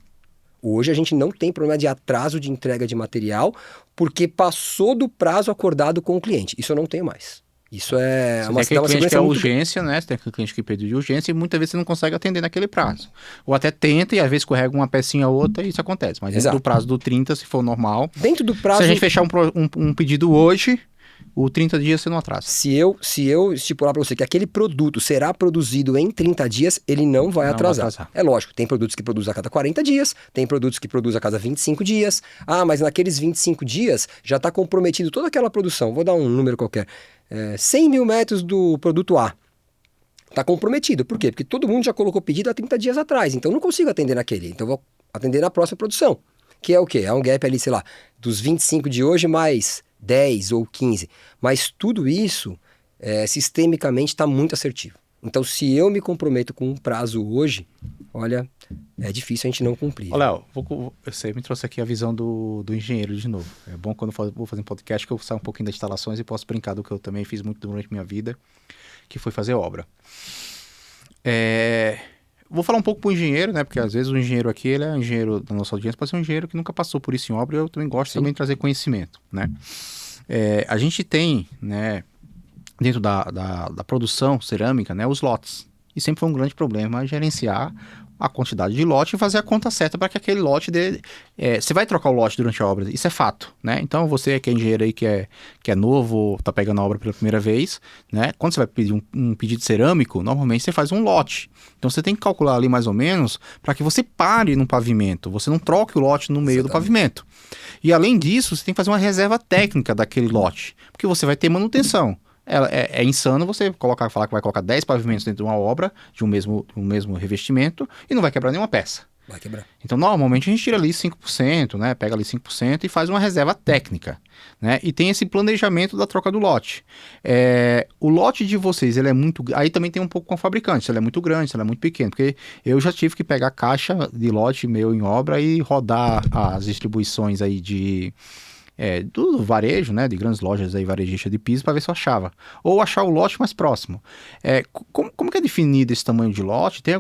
Hoje a gente não tem problema de atraso de entrega de material porque passou do prazo acordado com o cliente. Isso eu não tenho mais. Isso é uma cliente que é urgência, né? Você tem aquele cliente que pediu de urgência e muitas vezes você não consegue atender naquele prazo. Ou até tenta e às vezes escorrega uma pecinha ou outra e isso acontece. Mas dentro do prazo do 30, se for normal... Dentro do prazo... Se a gente fechar um pedido hoje, o 30 dias você não atrasa. Se eu estipular para você que aquele produto será produzido em 30 dias, ele não vai atrasar. É lógico, tem produtos que produzem a cada 40 dias, tem produtos que produzem a cada 25 dias. Mas naqueles 25 dias já está comprometido toda aquela produção. Vou dar um número qualquer. 100 mil metros do produto A. Está comprometido. Por quê? Porque todo mundo já colocou pedido há 30 dias atrás. Então eu não consigo atender naquele. Então eu vou atender na próxima produção. Que é o quê? É um gap ali, sei lá, dos 25 de hoje mais 10 ou 15. Mas tudo isso, sistemicamente, está muito assertivo. Então, se eu me comprometo com um prazo hoje, olha, é difícil a gente não cumprir. Léo, você me trouxe aqui a visão do engenheiro de novo. É bom quando eu vou fazer um podcast que eu saio um pouquinho das instalações e posso brincar do que eu também fiz muito durante a minha vida, que foi fazer obra. Vou falar um pouco para o engenheiro, né? Porque às vezes o engenheiro aqui, ele é um engenheiro da nossa audiência, pode ser um engenheiro que nunca passou por isso em obra, e eu também gosto também de trazer conhecimento, né? A gente tem, né, dentro da produção cerâmica, né, os lotes. E sempre foi um grande problema gerenciar a quantidade de lote e fazer a conta certa para que aquele lote dê... você vai trocar o lote durante a obra, isso é fato, né? Então você que é engenheiro aí, que é novo, está pegando a obra pela primeira vez, né? Quando você vai pedir um pedido cerâmico, normalmente você faz um lote. Então você tem que calcular ali mais ou menos para que você pare no pavimento, você não troque o lote no meio do pavimento. E além disso, você tem que fazer uma reserva técnica daquele lote, porque você vai ter manutenção. É insano você falar que vai colocar 10 pavimentos dentro de uma obra, de um mesmo revestimento, e não vai quebrar nenhuma peça. Vai quebrar. Então, normalmente, a gente tira ali 5%, né? Pega ali 5% e faz uma reserva técnica, né? E tem esse planejamento da troca do lote. O lote de vocês, ele é muito... Aí também tem um pouco com o fabricante, se ele é muito grande, se ele é muito pequeno, porque eu já tive que pegar caixa de lote meu em obra e rodar as distribuições aí do varejo, né, de grandes lojas aí, varejistas de piso, para ver se eu achava. Ou achar o lote mais próximo. Como que é definido esse tamanho de lote? Tem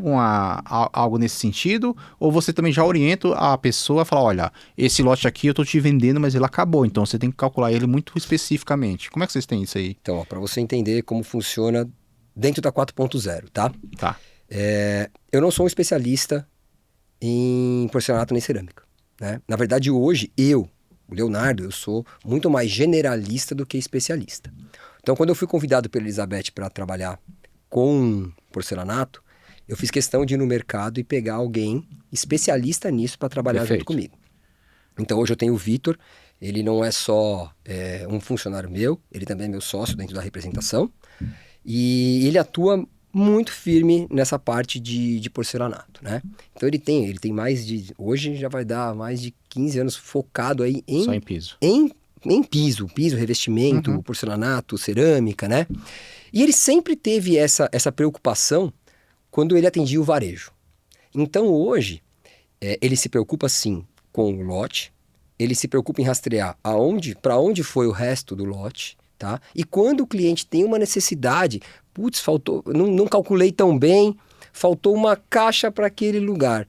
algo nesse sentido? Ou você também já orienta a pessoa a falar, olha, esse lote aqui eu estou te vendendo, mas ele acabou, então você tem que calcular ele muito especificamente. Como é que vocês têm isso aí? Então, para você entender como funciona dentro da 4.0, tá? Tá. Eu não sou um especialista em porcelanato nem cerâmica, né? Na verdade, hoje, o Leonardo, eu sou muito mais generalista do que especialista. Então, quando eu fui convidado pela Elizabeth para trabalhar com porcelanato, eu fiz questão de ir no mercado e pegar alguém especialista nisso para trabalhar junto comigo. Então, hoje eu tenho o Vitor, ele não é só um funcionário meu, ele também é meu sócio dentro da representação, e ele atua muito firme nessa parte de porcelanato, né? Então ele tem mais de... Hoje já vai dar mais de 15 anos focado aí só em piso. Em piso, revestimento, porcelanato, cerâmica, né? E ele sempre teve essa preocupação quando ele atendia o varejo. Então hoje, ele se preocupa sim com o lote, ele se preocupa em rastrear para onde foi o resto do lote, tá? E quando o cliente tem uma necessidade, putz, faltou, não calculei tão bem, faltou uma caixa para aquele lugar.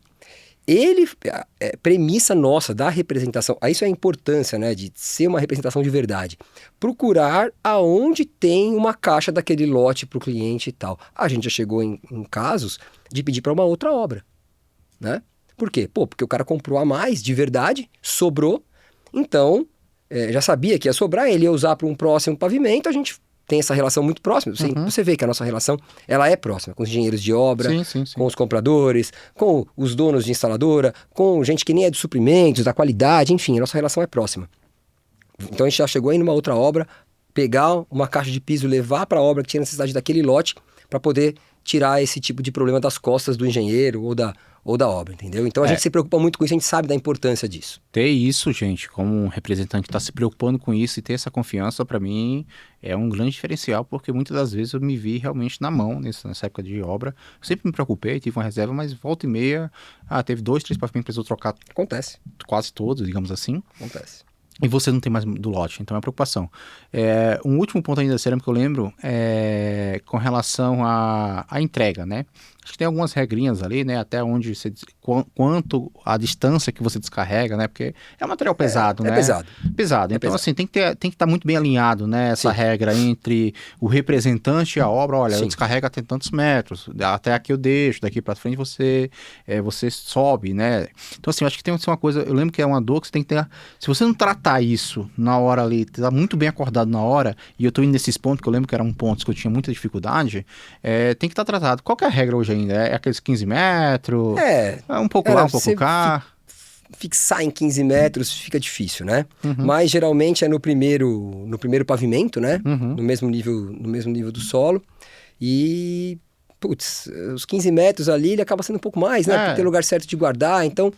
Premissa nossa da representação, isso é a importância, né, de ser uma representação de verdade. Procurar aonde tem uma caixa daquele lote para o cliente e tal. A gente já chegou em casos de pedir para uma outra obra, né? Por quê? Porque o cara comprou a mais, de verdade, sobrou, então... já sabia que ia sobrar, ele ia usar para um próximo pavimento, a gente tem essa relação muito próxima. Você vê que a nossa relação ela é próxima, com os engenheiros de obra, sim. com os compradores, com os donos de instaladora, com gente que nem é de suprimentos, da qualidade, enfim, a nossa relação é próxima. Então a gente já chegou aí numa outra obra, pegar uma caixa de piso, levar para a obra que tinha necessidade daquele lote, para poder tirar esse tipo de problema das costas do engenheiro ou da obra, entendeu? Então a gente se preocupa muito com isso, a gente sabe da importância disso. Ter isso, gente, como um representante que está se preocupando com isso e ter essa confiança, para mim, é um grande diferencial, porque muitas das vezes eu me vi realmente na mão nessa época de obra. Eu sempre me preocupei, tive uma reserva, mas volta e meia, teve 2, 3 pavimentos, precisou trocar. Acontece. Quase todos, digamos assim. Acontece. E você não tem mais do lote, então é uma preocupação. Um último ponto ainda da cerâmica que eu lembro é com relação à entrega, né? Acho que tem algumas regrinhas ali, né? Até onde quanto a distância que você descarrega, né? Porque é um material pesado, né? É pesado. Pesado. Então, assim, tem que estar muito bem alinhado, né? Essa regra entre o representante e a obra. Olha, eu descarrego até tantos metros, até aqui eu deixo, daqui para frente você sobe, né? Então, assim, eu acho que tem uma coisa, eu lembro que é uma dor que você tem que ter. Se você não tratar isso na hora ali, tá muito bem acordado na hora, e eu tô indo nesses pontos, que eu lembro que eram pontos que eu tinha muita dificuldade, tem que estar tratado. Qual que é a regra hoje ainda? É aqueles 15 metros? Um pouco lá, um pouco cá. Fixar em 15 metros fica difícil, né? Mas geralmente é no primeiro pavimento, né? No mesmo nível do solo. E, putz, os 15 metros ali, ele acaba sendo um pouco mais, né? Porque tem lugar certo de guardar, então...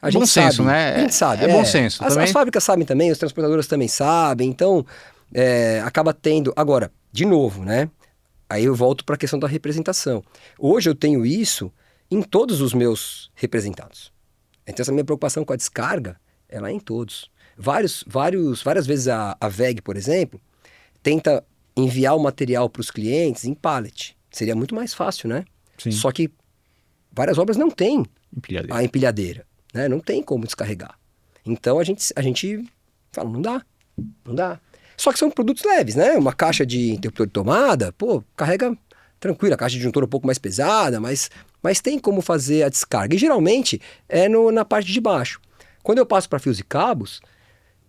A gente sabe, senso, né? A gente sabe. Bom senso também. As fábricas sabem também, os transportadores também sabem, então acaba tendo... Agora, de novo, né? Aí eu volto para a questão da representação. Hoje eu tenho isso em todos os meus representados. Então essa minha preocupação com a descarga, ela é em todos. Várias vezes a WEG, por exemplo, tenta enviar o material para os clientes em pallet. Seria muito mais fácil, né? Sim. Só que várias obras não têm Empilhadeira. a empilhadeira, né? Não tem como descarregar. Então a gente fala, não dá. Só que são produtos leves, né? Uma caixa de interruptor de tomada, pô, carrega tranquilo, a caixa de disjuntor um pouco mais pesada, mas tem como fazer a descarga. E geralmente é na parte de baixo. Quando eu passo para fios e cabos,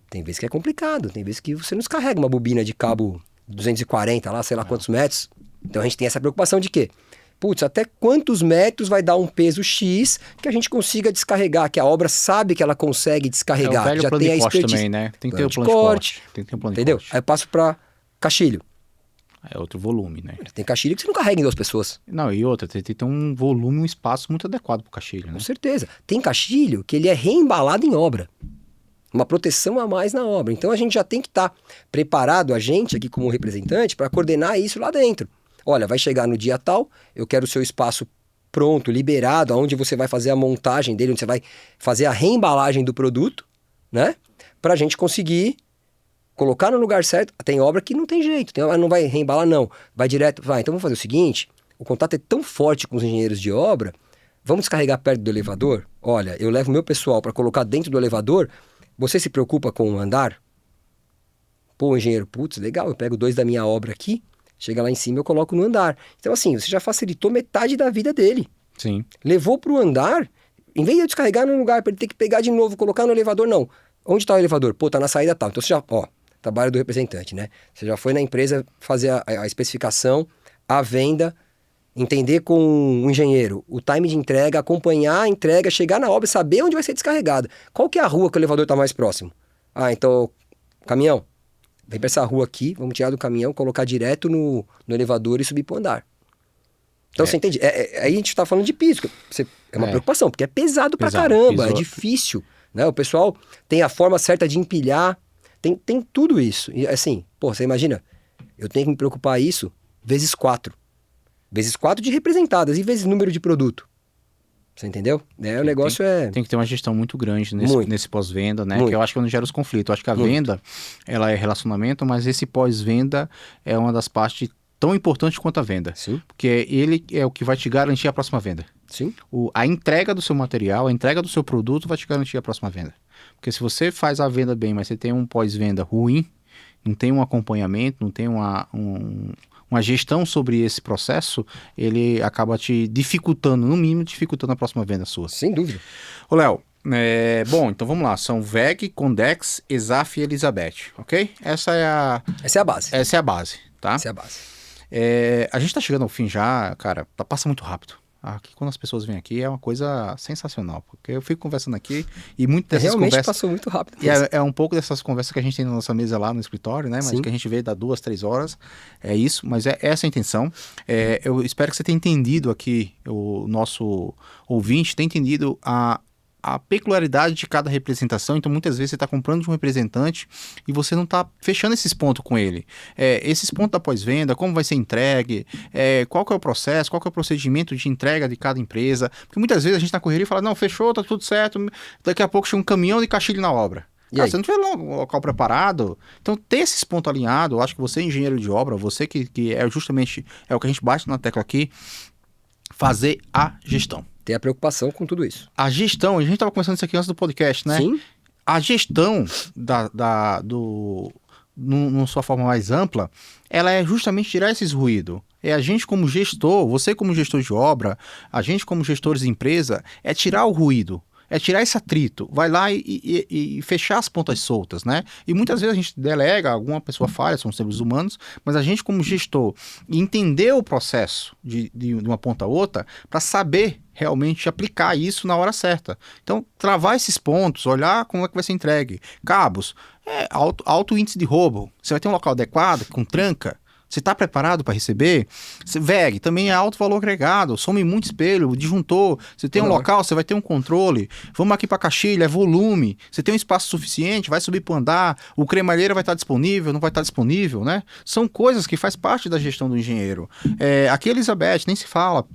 tem vezes que é complicado, tem vezes que você não descarrega uma bobina de cabo 240, lá, sei lá quantos metros. Então a gente tem essa preocupação de quê? Putz, até quantos metros vai dar um peso X que a gente consiga descarregar, que a obra sabe que ela consegue descarregar. É o velho já plano tem a de corte expertise. também, né? Tem que ter Plano o de plano de corte, corte. Tem que ter um plano entendeu? de corte. Aí eu passo para caixilho. É outro volume, né? Tem caixilho que você não carrega em 2 pessoas. Não, e outra, tem que ter um volume, um espaço muito adequado pro caixilho, né? Com certeza. Tem caixilho que ele é reembalado em obra. Uma proteção a mais na obra. Então a gente já tem que estar preparado, a gente aqui como representante, para coordenar isso lá dentro. Olha, vai chegar no dia tal, eu quero o seu espaço pronto, liberado, onde você vai fazer a montagem dele, onde você vai fazer a reembalagem do produto, né? Para a gente conseguir colocar no lugar certo. Tem obra que não tem jeito, não vai reembalar não, vai direto, vai. Então vamos fazer o seguinte, o contato é tão forte com os engenheiros de obra, vamos descarregar perto do elevador? Olha, eu levo meu pessoal para colocar dentro do elevador, você se preocupa com o andar? Pô, engenheiro, putz, legal, eu pego 2 da minha obra aqui, chega lá em cima eu coloco no andar. Então assim, você já facilitou metade da vida dele. Sim. Levou para o andar, em vez de eu descarregar num lugar para ele ter que pegar de novo, colocar no elevador, não. Onde está o elevador? Pô, tá na saída tal. Então você já, trabalho do representante, né? Você já foi na empresa fazer a especificação, a venda, entender com o engenheiro o time de entrega, acompanhar a entrega, chegar na obra, saber onde vai ser descarregada. Qual que é a rua que o elevador está mais próximo? Ah, então, caminhão, vem para essa rua aqui, vamos tirar do caminhão, colocar direto no elevador e subir para o andar. Então você entende? Aí a gente está falando de piso, é uma preocupação, porque é pesado pra caramba, é difícil, né? O pessoal tem a forma certa de empilhar, tem tudo isso. E assim, pô, você imagina, eu tenho que me preocupar isso vezes 4. Vezes 4 de representadas e vezes número de produto. Você entendeu? O negócio Tem que ter uma gestão muito grande nesse pós-venda, né? Muito. Que eu acho que é onde gera os conflitos. Eu acho que a venda, ela é relacionamento, mas esse pós-venda é uma das partes tão importante quanto a venda. Sim. Porque ele é o que vai te garantir a próxima venda. Sim. A entrega do seu material, a entrega do seu produto vai te garantir a próxima venda. Porque se você faz a venda bem, mas você tem um pós-venda ruim, não tem um acompanhamento, não tem uma gestão sobre esse processo, ele acaba te dificultando, no mínimo, dificultando a próxima venda sua. Sem dúvida. Ô, Léo, bom, então vamos lá. São WEG, Condex, ESAF e Elizabeth, ok? Essa é a base. Essa é a base, tá? Essa é a base. A gente tá chegando ao fim já, cara, passa muito rápido. Aqui, quando as pessoas vêm aqui, é uma coisa sensacional, porque eu fico conversando aqui e muitas dessas realmente conversas... passou muito rápido. E é um pouco dessas conversas que a gente tem na nossa mesa lá no escritório, né? Mas Sim. que a gente vê dá 2, 3 horas, é isso, mas é essa a intenção. Eu espero que você tenha entendido aqui, o nosso ouvinte tenha entendido a peculiaridade de cada representação. Então muitas vezes você está comprando de um representante e você não está fechando esses pontos com ele. Esses pontos da pós-venda, como vai ser entregue, qual que é o processo, qual que é o procedimento de entrega de cada empresa. Porque muitas vezes a gente na correria fala, não, fechou, tá tudo certo, daqui a pouco chega um caminhão de caixilho na obra. Cara, você não tiver um local preparado. Então, ter esses pontos alinhados, eu acho que você, engenheiro de obra, você que é justamente o que a gente bate na tecla aqui, fazer a gestão. Ter a preocupação com tudo isso. A gestão, a gente estava conversando isso aqui antes do podcast, né? Sim. A gestão numa sua forma mais ampla, ela é justamente tirar esses ruídos. A gente como gestor, você como gestor de obra, a gente como gestores de empresa, é tirar o ruído. É tirar esse atrito, vai lá e fechar as pontas soltas, né? E muitas vezes a gente delega, alguma pessoa falha, são seres humanos, mas a gente como gestor, entender o processo de uma ponta a outra, para saber realmente aplicar isso na hora certa. Então, travar esses pontos, olhar como é que vai ser entregue. Cabos, alto índice de roubo, você vai ter um local adequado, com tranca, você está preparado para receber? VEG também é alto valor agregado, some muito espelho, disjuntor, você tem um local, você vai ter um controle, vamos aqui para a caixilha, é volume, você tem um espaço suficiente, vai subir para o andar, o cremalheira vai estar disponível, não vai estar disponível, né? São coisas que faz parte da gestão do engenheiro. Aqui, Elizabeth, nem se fala,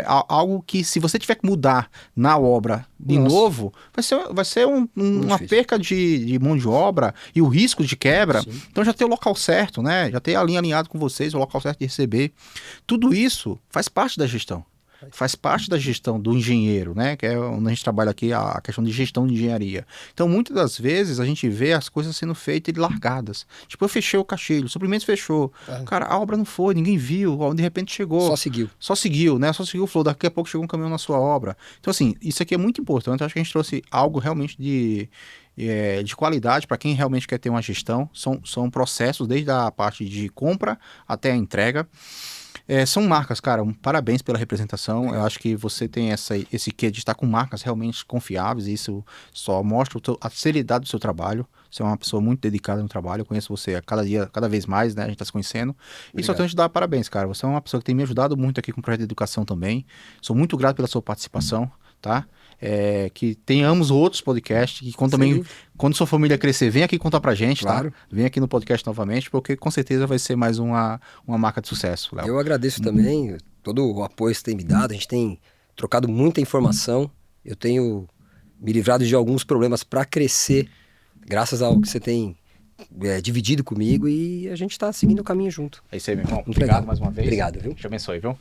algo que se você tiver que mudar na obra de novo, vai ser uma perca de mão de obra e o risco de quebra. Sim. Então já ter o local certo, né? Já ter a linha alinhada com vocês, o local certo de receber. Tudo isso faz parte da gestão. faz parte da gestão do engenheiro, né? Que é onde a gente trabalha aqui, a questão de gestão de engenharia. Então, muitas das vezes, a gente vê as coisas sendo feitas e largadas. Tipo, eu fechei o caixilho, o suprimento fechou. Cara, a obra não foi, ninguém viu, de repente chegou. Só seguiu. Só seguiu, né? Só seguiu o flow. Daqui a pouco chegou um caminhão na sua obra. Então, assim, isso aqui é muito importante. Eu acho que a gente trouxe algo realmente de qualidade para quem realmente quer ter uma gestão. São processos, desde a parte de compra até a entrega. São marcas, cara. Parabéns pela representação. Eu acho que você tem esse quê de estar com marcas realmente confiáveis. E isso só mostra a seriedade do seu trabalho. Você é uma pessoa muito dedicada no trabalho. Eu conheço você a cada dia, cada vez mais, né? A gente está se conhecendo. E só tenho que te dar parabéns, cara. Você é uma pessoa que tem me ajudado muito aqui com o projeto de educação também. Sou muito grato pela sua participação, tá? Que tenhamos outros podcasts, que quando sua família crescer, vem aqui contar pra gente, claro. Tá? Vem aqui no podcast novamente, porque com certeza vai ser mais uma marca de sucesso, Léo. Eu agradeço também todo o apoio que você tem me dado, a gente tem trocado muita informação, eu tenho me livrado de alguns problemas para crescer, graças ao que você tem dividido comigo, e a gente está seguindo o caminho junto. É isso aí, meu irmão. Muito Obrigado legal. mais uma vez. Obrigado, viu? Te abençoe, viu?